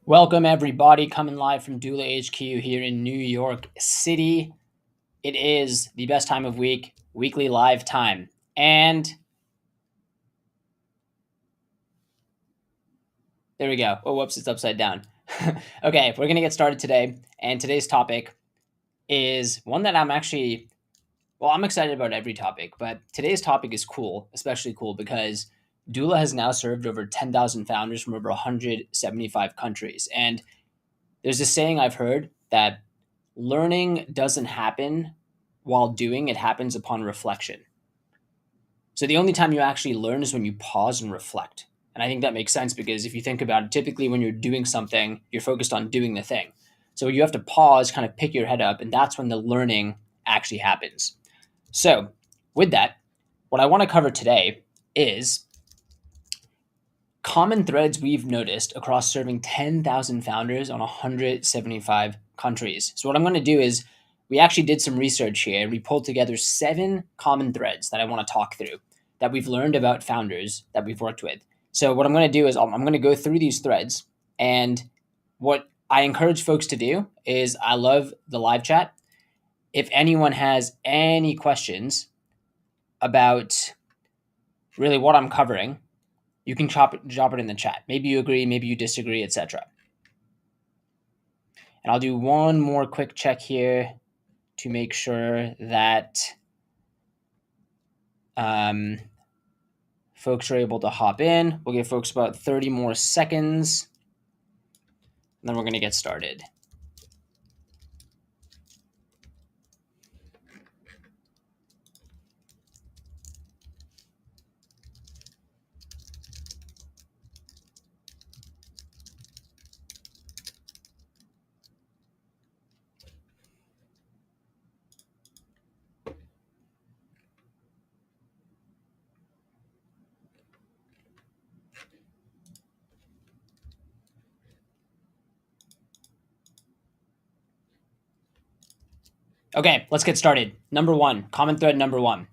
Welcome, everybody, coming live from Doola HQ here in New York City. It is the best time of week, weekly live time. And there we go. Oh, whoops, it's upside down. Okay, we're going to get started today. And today's topic is one that I'm excited about every topic, but today's topic is cool, especially cool because Doola has now served over 10,000 founders from over 175 countries. And there's this saying I've heard that learning doesn't happen while doing, it happens upon reflection. So the only time you actually learn is when you pause and reflect. And I think that makes sense because if you think about it, typically when you're doing something, you're focused on doing the thing. So you have to pause, kind of pick your head up, and that's when the learning actually happens. So, with that, what I want to cover today is common threads we've noticed across serving 10,000 founders on 175 countries. So, what I'm going to do is we actually did some research here and we pulled together 7 common threads that I want to talk through that we've learned about founders that we've worked with. So, what I'm going to do is I'm going to go through these threads, and what I encourage folks to do is I love the live chat. If anyone has any questions about really what I'm covering, you can drop it in the chat. Maybe you agree, maybe you disagree, etc. And I'll do one more quick check here to make sure that folks are able to hop in. We'll give folks about 30 more seconds, and then we're going to get started. Okay, let's get started. Number 1, common thread number 1.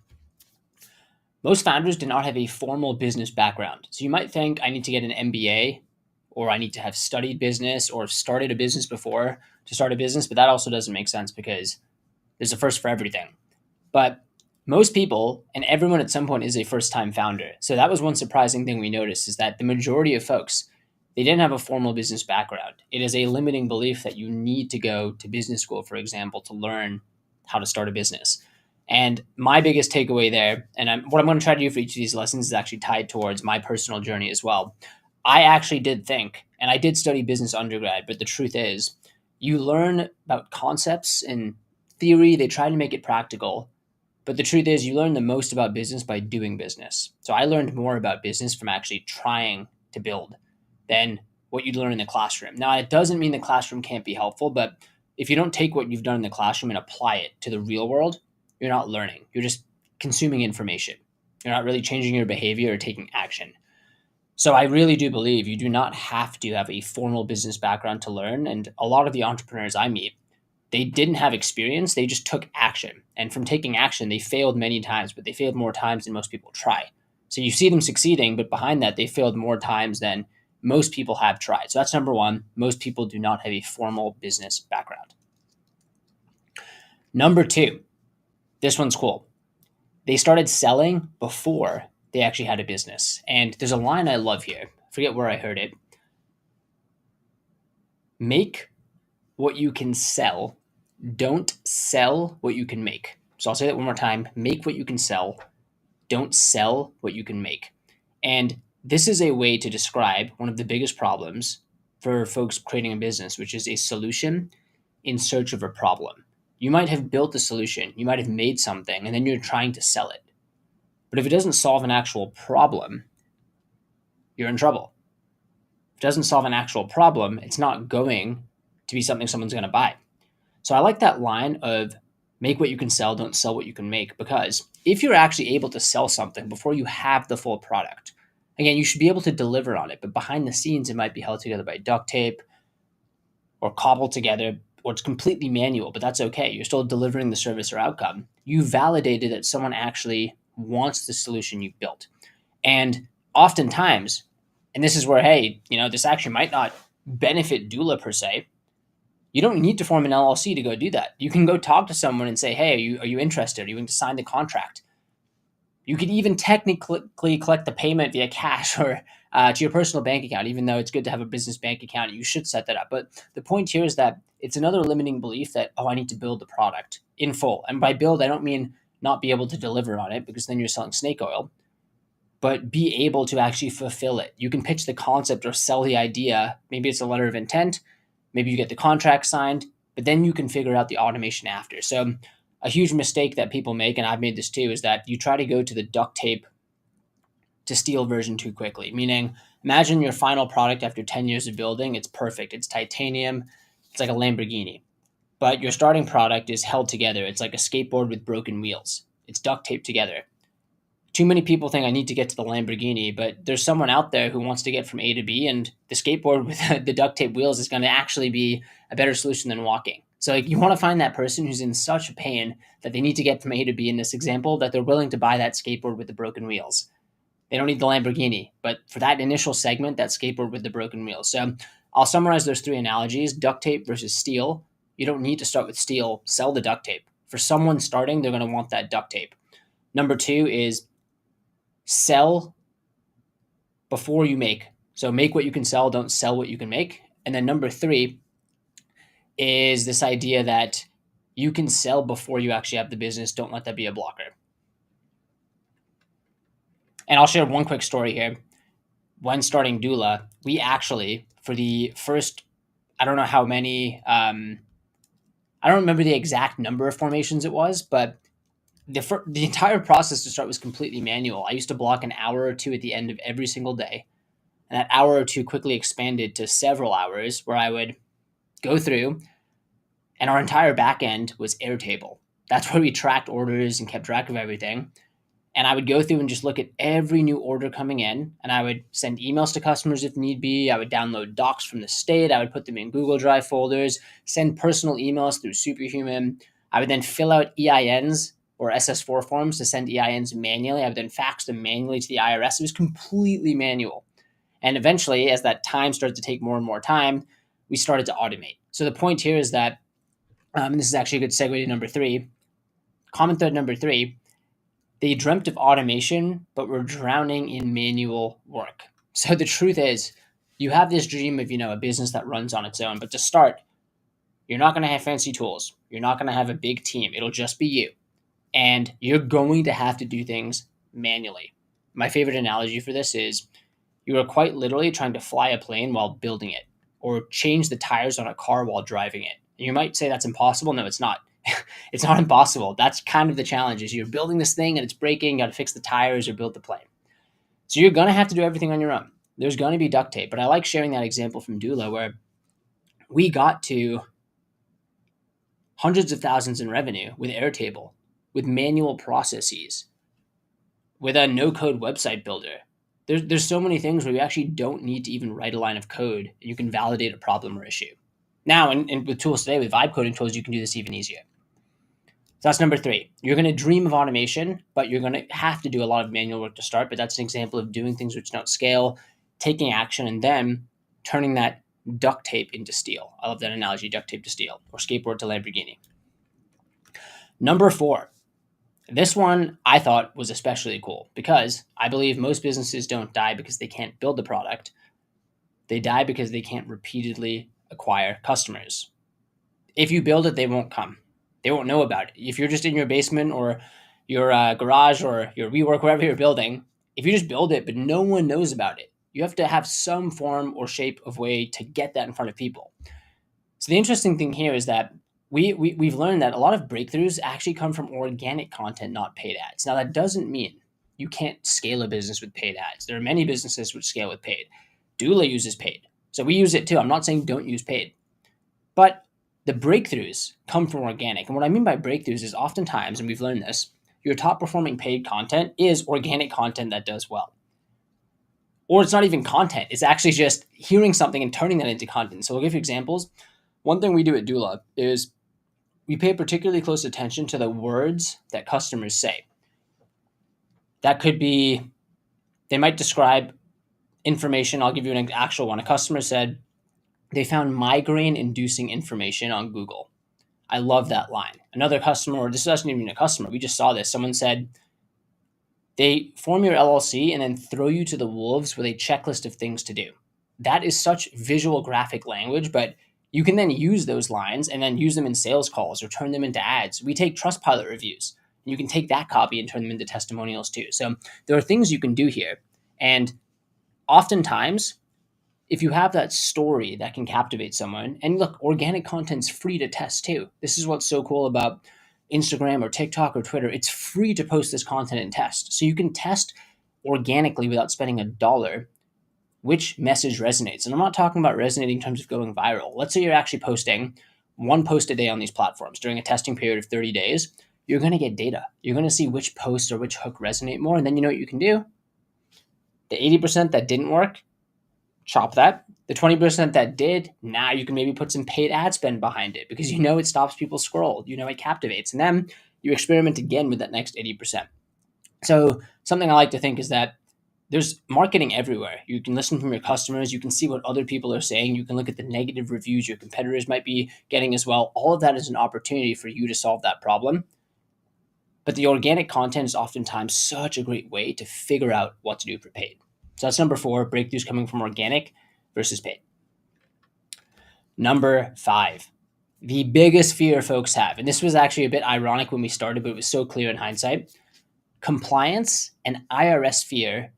Most founders do not have a formal business background. So you might think I need to get an MBA, or I need to have studied business or started a business before to start a business, but that also doesn't make sense because there's a first for everything. But most people and everyone at some point is a first-time founder. So that was one surprising thing we noticed, is that the majority of folks, they didn't have a formal business background. It is a limiting belief that you need to go to business school, for example, to learn how to start a business. And my biggest takeaway there, and what I'm going to try to do for each of these lessons is actually tied towards my personal journey as well. I actually did think, and I did study business undergrad, but the truth is, you learn about concepts and theory, they try to make it practical. But the truth is, you learn the most about business by doing business. So I learned more about business from actually trying to build than what you'd learn in the classroom. Now, it doesn't mean the classroom can't be helpful, but if you don't take what you've done in the classroom and apply it to the real world, you're not learning. You're just consuming information. You're not really changing your behavior or taking action. So I really do believe you do not have to have a formal business background to learn. And a lot of the entrepreneurs I meet, they didn't have experience. They just took action. And from taking action, they failed many times, but they failed more times than most people try. So you see them succeeding, but behind that, they failed more times than most people have tried. So that's number 1. Most people do not have a formal business background. Number 2, this one's cool. They started selling before they actually had a business. And there's a line I love here. I forget where I heard it. Make what you can sell. Don't sell what you can make. So I'll say that one more time. Make what you can sell. Don't sell what you can make. And this is a way to describe one of the biggest problems for folks creating a business, which is a solution in search of a problem. You might have built a solution, you might have made something, and then you're trying to sell it. But if it doesn't solve an actual problem, you're in trouble. If it doesn't solve an actual problem, it's not going to be something someone's going to buy. So I like that line of make what you can sell, don't sell what you can make, because if you're actually able to sell something before you have the full product, again, you should be able to deliver on it, but behind the scenes, it might be held together by duct tape or cobbled together, or it's completely manual, but that's okay. You're still delivering the service or outcome. You validated that someone actually wants the solution you've built. And oftentimes, and this is where, hey, this actually might not benefit doula per se. You don't need to form an LLC to go do that. You can go talk to someone and say, hey, are you interested? Are you going to sign the contract? You could even technically collect the payment via cash or to your personal bank account, even though it's good to have a business bank account. You should set that up. But the point here is that it's another limiting belief that, oh, I need to build the product in full. And by build, I don't mean not be able to deliver on it, because then you're selling snake oil, but be able to actually fulfill it. You can pitch the concept or sell the idea. Maybe it's a letter of intent. Maybe you get the contract signed, but then you can figure out the automation after. So a huge mistake that people make, and I've made this too, is that you try to go to the duct tape to steel version too quickly. Meaning, imagine your final product after 10 years of building. It's perfect. It's titanium. It's like a Lamborghini. But your starting product is held together. It's like a skateboard with broken wheels. It's duct taped together. Too many people think I need to get to the Lamborghini, but there's someone out there who wants to get from A to B, and the skateboard with the duct tape wheels is going to actually be a better solution than walking. So like, you want to find that person who's in such a pain that they need to get from A to B in this example, that they're willing to buy that skateboard with the broken wheels. They don't need the Lamborghini, but for that initial segment, that skateboard with the broken wheels. So I'll summarize those three analogies: duct tape versus steel. You don't need to start with steel. Sell the duct tape. For someone starting, they're going to want that duct tape. Number two is sell before you make. So make what you can sell, don't sell what you can make. And then number three is this idea that you can sell before you actually have the business. Don't let that be a blocker. And I'll share one quick story here. When starting Doula, we actually, for the first, I don't know how many, I don't remember the exact number of formations it was, but the entire process to start was completely manual. I used to block an hour or two at the end of every single day. And that hour or two quickly expanded to several hours where I would go through, and our entire back end was Airtable. That's where we tracked orders and kept track of everything. And I would go through and just look at every new order coming in, and I would send emails to customers if need be. I would download docs from the state. I would put them in Google Drive folders, send personal emails through Superhuman. I would then fill out EINs or SS4 forms to send EINs manually. I would then fax them manually to the IRS. It was completely manual. And eventually, as that time started to take more and more time, we started to automate. So the point here is that, and this is actually a good segue to number three, common thread number three, they dreamt of automation, but were drowning in manual work. So the truth is, you have this dream of, a business that runs on its own, but to start, you're not going to have fancy tools. You're not going to have a big team. It'll just be you. And you're going to have to do things manually. My favorite analogy for this is you are quite literally trying to fly a plane while building it, or change the tires on a car while driving it. And you might say that's impossible. No, it's not. It's not impossible. That's kind of the challenge, is you're building this thing and it's breaking. You got to fix the tires or build the plane. So you're going to have to do everything on your own. There's going to be duct tape. But I like sharing that example from Doula, where we got to hundreds of thousands in revenue with Airtable, with manual processes, with a no-code website builder. There's so many things where you actually don't need to even write a line of code, and you can validate a problem or issue. Now, and with tools today, with vibe coding tools, you can do this even easier. So that's number three. You're going to dream of automation, but you're going to have to do a lot of manual work to start. But that's an example of doing things which don't scale, taking action, and then turning that duct tape into steel. I love that analogy, duct tape to steel, or skateboard to Lamborghini. Number four. This one I thought was especially cool, because I believe most businesses don't die because they can't build the product. They die because they can't repeatedly acquire customers. If you build it, they won't come. They won't know about it. If you're just in your basement or your garage or your WeWork, wherever you're building, if you just build it, but no one knows about it, you have to have some form or shape of way to get that in front of people. So the interesting thing here is that we've learned that a lot of breakthroughs actually come from organic content, not paid ads. Now, that doesn't mean you can't scale a business with paid ads. There are many businesses which scale with paid. Doula uses paid. So we use it too. I'm not saying don't use paid. But the breakthroughs come from organic. And what I mean by breakthroughs is oftentimes, and we've learned this, your top performing paid content is organic content that does well. Or it's not even content. It's actually just hearing something and turning that into content. So I'll give you examples. One thing we do at Doula is we pay particularly close attention to the words that customers say. That could be, they might describe information. I'll give you an actual one. A customer said, They found migraine inducing information on Google. I love that line. Another customer, or this isn't even a customer, we just saw this. Someone said, they form your LLC and then throw you to the wolves with a checklist of things to do. That is such visual graphic language, but you can then use those lines and then use them in sales calls or turn them into ads. We take Trustpilot reviews. You can take that copy and turn them into testimonials too. So there are things you can do here. And oftentimes, if you have that story that can captivate someone, and look, organic content's free to test too. This is what's so cool about Instagram or TikTok or Twitter. It's free to post this content and test. So you can test organically without spending a dollar which message resonates. And I'm not talking about resonating in terms of going viral. Let's say you're actually posting one post a day on these platforms during a testing period of 30 days. You're going to get data. You're going to see which posts or which hook resonate more. And then you know what you can do? The 80% that didn't work, chop that. The 20% that did, now you can maybe put some paid ad spend behind it because you know it stops people scroll. You know it captivates. And then you experiment again with that next 80%. So something I like to think is that there's marketing everywhere. You can listen from your customers. You can see what other people are saying. You can look at the negative reviews your competitors might be getting as well. All of that is an opportunity for you to solve that problem. But the organic content is oftentimes such a great way to figure out what to do for paid. So that's number 4, breakthroughs coming from organic versus paid. Number 5, the biggest fear folks have, and this was actually a bit ironic when we started, but it was so clear in hindsight. Compliance and IRS fear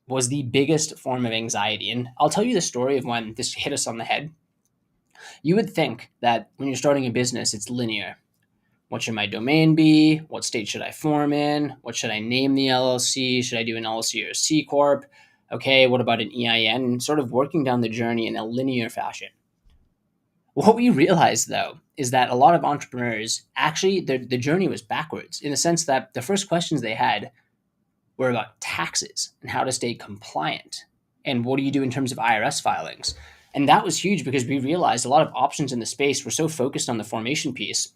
was the biggest form of anxiety. And I'll tell you the story of when this hit us on the head. You would think that when you're starting a business, it's linear. What should my domain be? What state should I form in? What should I name the LLC? Should I do an LLC or a C Corp? Okay, what about an EIN? And sort of working down the journey in a linear fashion. What we realized, though, is that a lot of entrepreneurs actually, the journey was backwards in the sense that the first questions they had were about taxes and how to stay compliant. And what do you do in terms of IRS filings? And that was huge because we realized a lot of options in the space were so focused on the formation piece,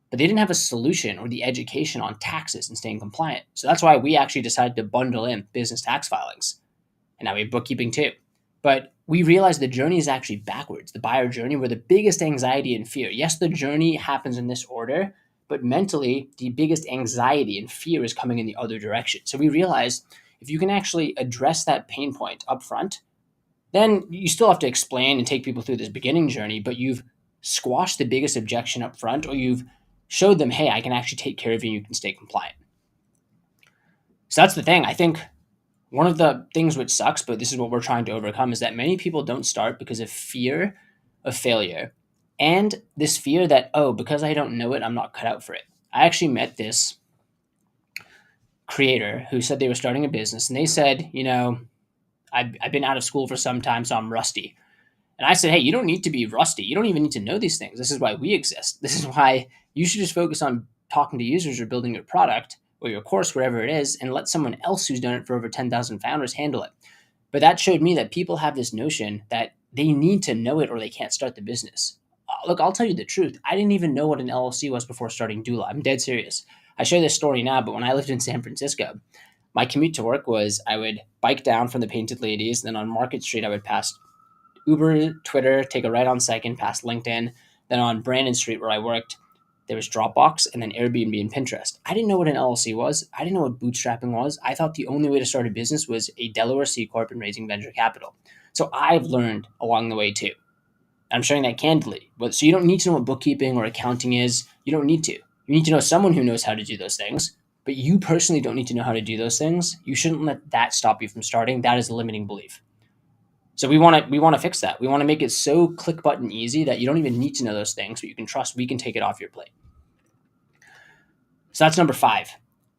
but they didn't have a solution or the education on taxes and staying compliant. So that's why we actually decided to bundle in business tax filings. And now we have bookkeeping too. But we realized the journey is actually backwards. The buyer journey, where the biggest anxiety and fear. Yes, the journey happens in this order, but mentally, the biggest anxiety and fear is coming in the other direction. So we realized if you can actually address that pain point up front, then you still have to explain and take people through this beginning journey, but you've squashed the biggest objection up front, or you've showed them, hey, I can actually take care of you and you can stay compliant. So that's the thing. I think one of the things which sucks, but this is what we're trying to overcome, is that many people don't start because of fear of failure. And this fear that, oh, because I don't know it, I'm not cut out for it. I actually met this creator who said they were starting a business, and they said, I've been out of school for some time, so I'm rusty. And I said, hey, you don't need to be rusty. You don't even need to know these things. This is why we exist. This is why you should just focus on talking to users or building your product or your course, wherever it is, and let someone else who's done it for over 10,000 founders handle it. But that showed me that people have this notion that they need to know it or they can't start the business. Look, I'll tell you the truth. I didn't even know what an LLC was before starting Doola. I'm dead serious. I share this story now, but when I lived in San Francisco, my commute to work was I would bike down from the Painted Ladies, then on Market Street, I would pass Uber, Twitter, take a right on Second, past LinkedIn. Then on Brandon Street, where I worked, there was Dropbox, and then Airbnb and Pinterest. I didn't know what an LLC was. I didn't know what bootstrapping was. I thought the only way to start a business was a Delaware C Corp and raising venture capital. So I've learned along the way too. I'm sharing that candidly. So you don't need to know what bookkeeping or accounting is. You don't need to. You need to know someone who knows how to do those things, but you personally don't need to know how to do those things. You shouldn't let that stop you from starting. That is a limiting belief. So we want to fix that. We want to make it so click button easy that you don't even need to know those things, but you can trust we can take it off your plate. So that's number 5.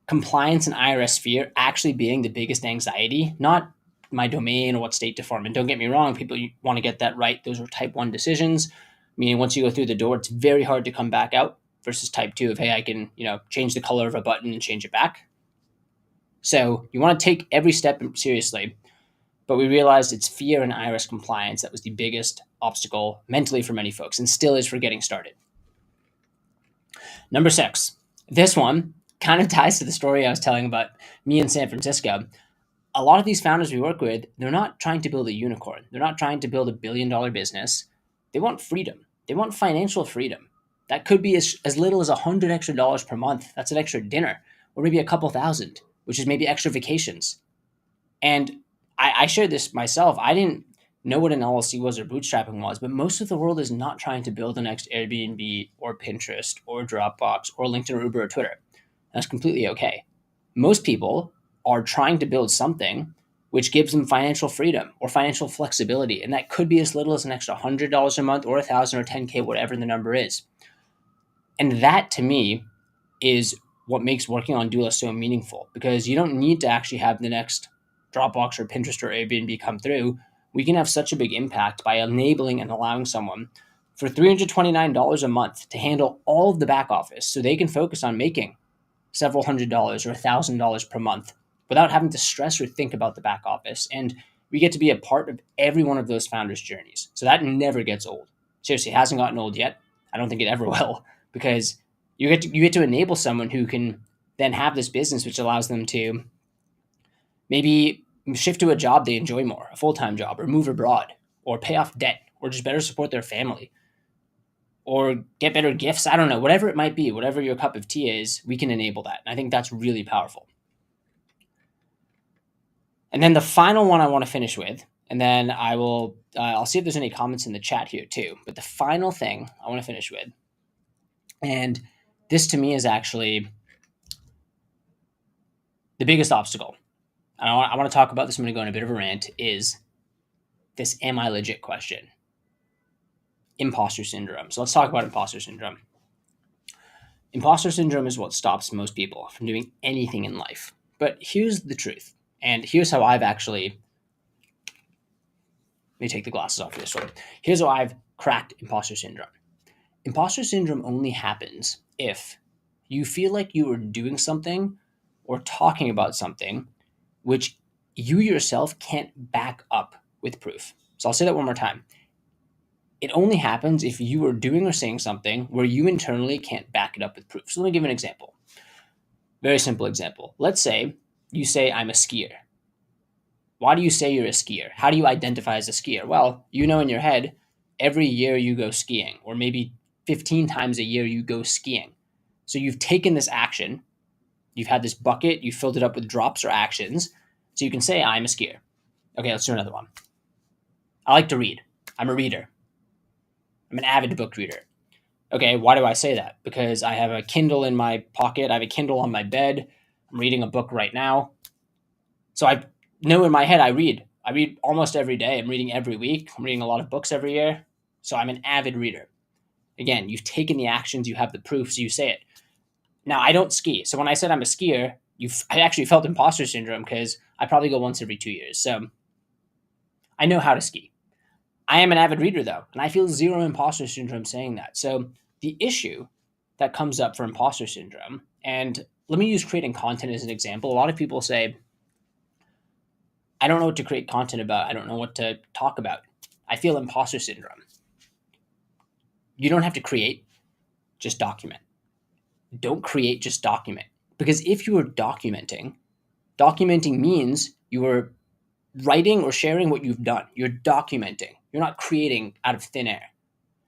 Compliance and IRS fear actually being the biggest anxiety, not my domain or what state to form. And don't get me wrong, people want to get that right. Those are type 1 decisions, meaning once you go through the door, it's very hard to come back out, versus type 2 of, hey, I can, change the color of a button and change it back. So you want to take every step seriously. But we realized it's fear and IRS compliance that was the biggest obstacle mentally for many folks, and still is for getting started. Number 6. This one kind of ties to the story I was telling about me in San Francisco. A lot of these founders we work with, they're not trying to build a unicorn. They're not trying to build $1 billion business. They want freedom. They want financial freedom. That could be as little as $100 extra per month. That's an extra dinner, or maybe a couple thousand, which is maybe extra vacations. And I shared this myself. I didn't know what an LLC was or bootstrapping was, but most of the world is not trying to build the next Airbnb or Pinterest or Dropbox or LinkedIn or Uber or Twitter. That's completely okay. Most people are trying to build something which gives them financial freedom or financial flexibility. And that could be as little as an extra $100 a month or 1,000 or 10K, whatever the number is. And that to me is what makes working on Doola so meaningful, because you don't need to actually have the next Dropbox or Pinterest or Airbnb come through. We can have such a big impact by enabling and allowing someone for $329 a month to handle all of the back office so they can focus on making several $100s or $1,000 per month without having to stress or think about the back office. And we get to be a part of every one of those founders' journeys. So that never gets old. Seriously, it hasn't gotten old yet. I don't think it ever will, because you get to enable someone who can then have this business which allows them to maybe shift to a job they enjoy more, a full-time job, or move abroad, or pay off debt, or just better support their family, or get better gifts. I don't know, whatever it might be, whatever your cup of tea is, we can enable that. And I think that's really powerful. And then the final one I want to finish with, and then I'll see if there's any comments in the chat here too. But the final thing I want to finish with, and this to me is actually the biggest obstacle. And I want to talk about this. I'm going to go on a bit of a rant. Is this "am I legit" question? Imposter syndrome. So let's talk about imposter syndrome. Imposter syndrome is what stops most people from doing anything in life. But here's the truth. And here's how I've actually, let me take the glasses off for this one. Here's how I've cracked imposter syndrome. Imposter syndrome only happens if you feel like you are doing something or talking about something which you yourself can't back up with proof. So I'll say that one more time. It only happens if you are doing or saying something where you internally can't back it up with proof. So let me give an example. Very simple example. Let's say you say, "I'm a skier." Why do you say you're a skier? How do you identify as a skier? Well, you know in your head, every year you go skiing, or maybe 15 times a year you go skiing. So you've taken this action, you've had this bucket, you filled it up with drops or actions, so you can say, "I'm a skier." Okay, let's do another one. I like to read. I'm a reader. I'm an avid book reader. Okay, why do I say that? Because I have a Kindle in my pocket, I have a Kindle on my bed, I'm reading a book right now. So I know in my head I read. I read almost every day. I'm reading every week. I'm reading a lot of books every year. So I'm an avid reader. Again, you've taken the actions, you have the proof, so you say it. Now, I don't ski. So when I said I'm a skier, I actually felt imposter syndrome because I probably go once every 2 years. So I know how to ski. I am an avid reader, though, and I feel zero imposter syndrome saying that. So the issue that comes up for imposter syndrome, and let me use creating content as an example. A lot of people say, "I don't know what to create content about. I don't know what to talk about. I feel imposter syndrome." You don't have to create, just document. Don't create, just document. Because if you are documenting means you are writing or sharing what you've done. You're documenting. You're not creating out of thin air.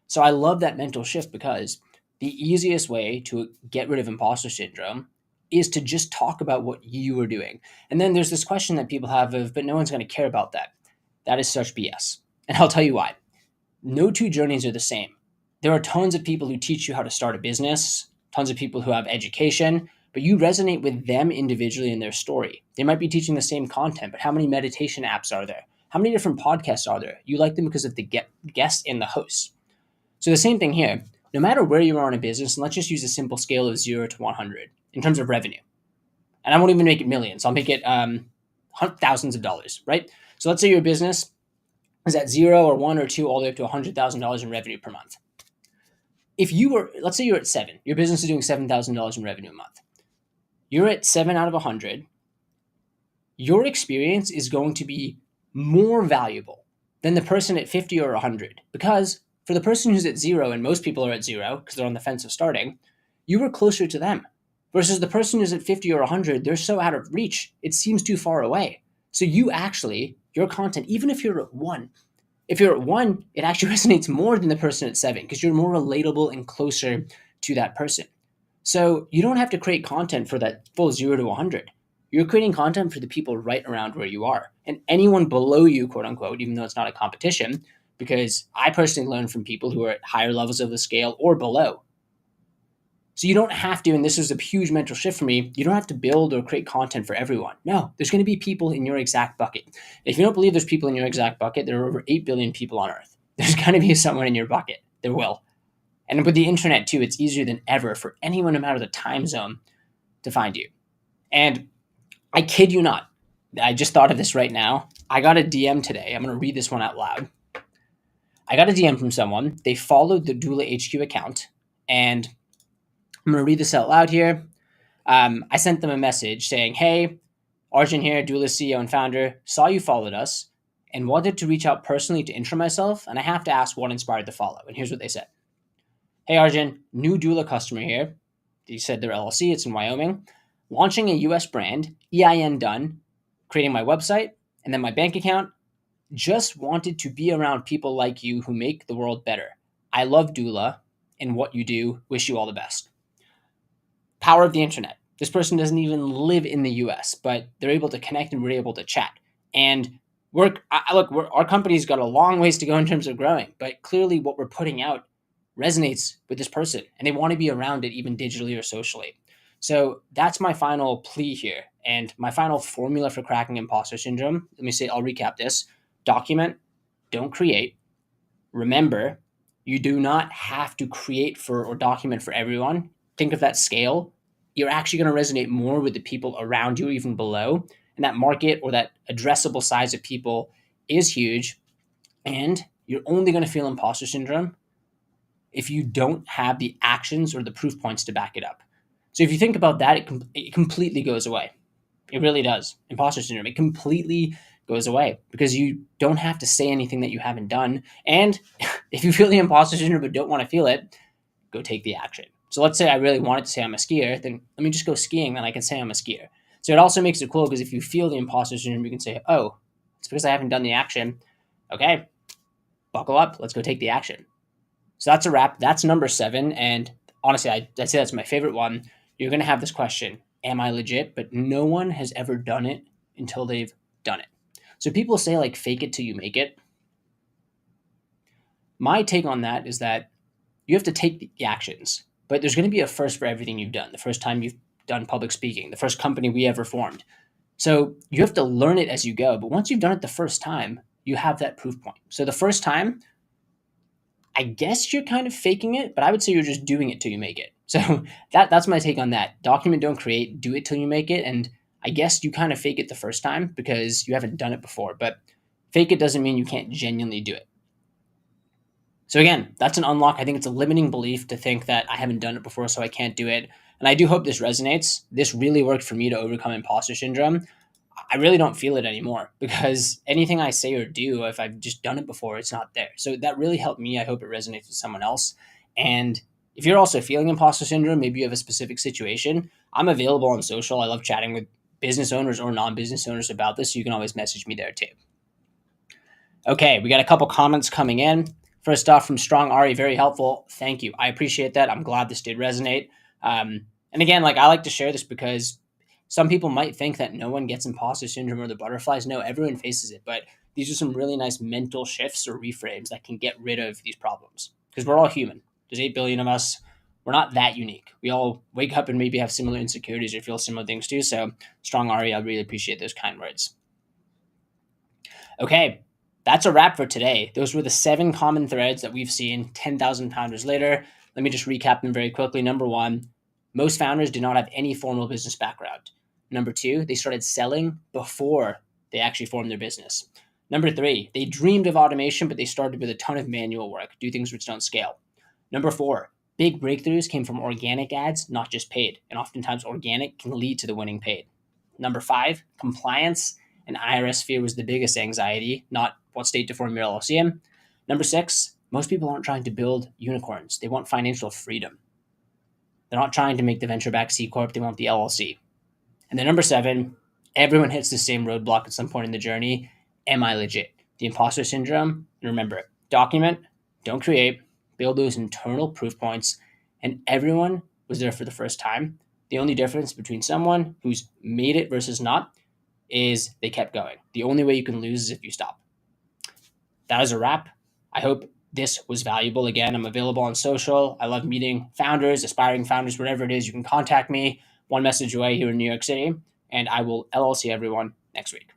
So I love that mental shift, because the easiest way to get rid of imposter syndrome is to just talk about what you are doing. And then there's this question that people have of, "but no one's going to care about that." That is such BS. And I'll tell you why. No two journeys are the same. There are tons of people who teach you how to start a business, tons of people who have education, but you resonate with them individually in their story. They might be teaching the same content, but how many meditation apps are there? How many different podcasts are there? You like them because of the guests and the hosts. So the same thing here. No matter where you are in a business, and let's just use a simple scale of 0 to 100 in terms of revenue. And I won't even make it millions. I'll make it thousands of dollars, right? So let's say your business is at 0 or 1 or 2 all the way up to $100,000 in revenue per month. If you were, let's say you're at 7, your business is doing $7,000 in revenue a month. You're at 7 out of 100. Your experience is going to be more valuable than the person at 50 or 100, because for the person who's at 0, and most people are at 0 because they're on the fence of starting, you were closer to them. Versus the person who's at 50 or 100, they're so out of reach, it seems too far away. So you actually, your content, even if you're at 1, If you're at 1, it actually resonates more than the person at 7 because you're more relatable and closer to that person. So you don't have to create content for that full 0 to 100. You're creating content for the people right around where you are. And anyone below you, quote unquote, even though it's not a competition, because I personally learn from people who are at higher levels of the scale or below. So you don't have to, and this was a huge mental shift for me, you don't have to build or create content for everyone. No, there's going to be people in your exact bucket. If you don't believe there's people in your exact bucket, there are over 8 billion people on Earth. There's going to be someone in your bucket. There will. And with the internet too, it's easier than ever for anyone, no matter the time zone, to find you. And I kid you not, I just thought of this right now. I got a DM today. I'm going to read this one out loud. I got a DM from someone. They followed the Doola HQ account, and I'm going to read this out loud here. I sent them a message saying, hey, Arjun here, Doola CEO and founder, saw you followed us and wanted to reach out personally to intro myself, and I have to ask what inspired the follow. And here's what they said. Hey, Arjun, new Doola customer here. They said their LLC, it's in Wyoming. Launching a US brand, EIN done, creating my website, and then my bank account. Just wanted to be around people like you who make the world better. I love Doola and what you do. Wish you all the best. Power of the internet. This person doesn't even live in the US, but they're able to connect and we're able to chat. And our company's got a long ways to go in terms of growing, but clearly what we're putting out resonates with this person and they want to be around it even digitally or socially. So that's my final plea here. And my final formula for cracking imposter syndrome. I'll recap this. Document, don't create. Remember, you do not have to create for or document for everyone. Think of that scale. You're actually going to resonate more with the people around you, even below. And that market or that addressable size of people is huge. And you're only going to feel imposter syndrome if you don't have the actions or the proof points to back it up. So if you think about that, it completely goes away. It really does. Imposter syndrome, it completely goes away because you don't have to say anything that you haven't done. And if you feel the imposter syndrome but don't want to feel it, go take the action. So let's say I really wanted to say I'm a skier, then let me just go skiing and I can say I'm a skier. So it also makes it cool because if you feel the imposter syndrome, you can say, oh, it's because I haven't done the action. Okay, buckle up. Let's go take the action. So that's a wrap. That's number 7. And honestly, I'd say that's my favorite one. You're going to have this question, am I legit? But no one has ever done it until they've done it. So people say like fake it till you make it. My take on that is that you have to take the actions, but there's going to be a first for everything you've done. The first time you've done public speaking, the first company we ever formed. So you have to learn it as you go. But once you've done it the first time, you have that proof point. So the first time, I guess you're kind of faking it, but I would say you're just doing it till you make it. So that's my take on that. Document, don't create, do it till you make it. And I guess you kind of fake it the first time because you haven't done it before, but fake it doesn't mean you can't genuinely do it. So again, that's an unlock. I think it's a limiting belief to think that I haven't done it before, so I can't do it. And I do hope this resonates. This really worked for me to overcome imposter syndrome. I really don't feel it anymore because anything I say or do, if I've just done it before, it's not there. So that really helped me. I hope it resonates with someone else. And if you're also feeling imposter syndrome, maybe you have a specific situation, I'm available on social. I love chatting with business owners or non-business owners about this. So you can always message me there too. Okay, we got a couple comments coming in. First off, from Strong Ari, very helpful. Thank you. I appreciate that. I'm glad this did resonate. And again, I like to share this because some people might think that no one gets imposter syndrome or the butterflies. No, everyone faces it. But these are some really nice mental shifts or reframes that can get rid of these problems because we're all human. There's 8 billion of us. We're not that unique. We all wake up and maybe have similar insecurities or feel similar things too. So Strong Ari, I really appreciate those kind words. Okay. That's a wrap for today. Those were the 7 common threads that we've seen 10,000 founders later. Let me just recap them very quickly. Number 1, most founders do not have any formal business background. Number 2, they started selling before they actually formed their business. Number 3, they dreamed of automation, but they started with a ton of manual work, do things which don't scale. Number 4, big breakthroughs came from organic ads, not just paid. And oftentimes organic can lead to the winning paid. Number 5, compliance and IRS fear was the biggest anxiety, not what state to form your LLC in. Number 6, most people aren't trying to build unicorns. They want financial freedom. They're not trying to make the venture-backed C Corp. They want the LLC. And then number 7, everyone hits the same roadblock at some point in the journey. Am I legit? The imposter syndrome, And remember, document, don't create, build those internal proof points, and everyone was there for the first time. The only difference between someone who's made it versus not is they kept going. The only way you can lose is if you stop. That is a wrap. I hope this was valuable. Again, I'm available on social. I love meeting founders, aspiring founders, whatever it is. You can contact me one message away here in New York City, and I will LLC everyone next week.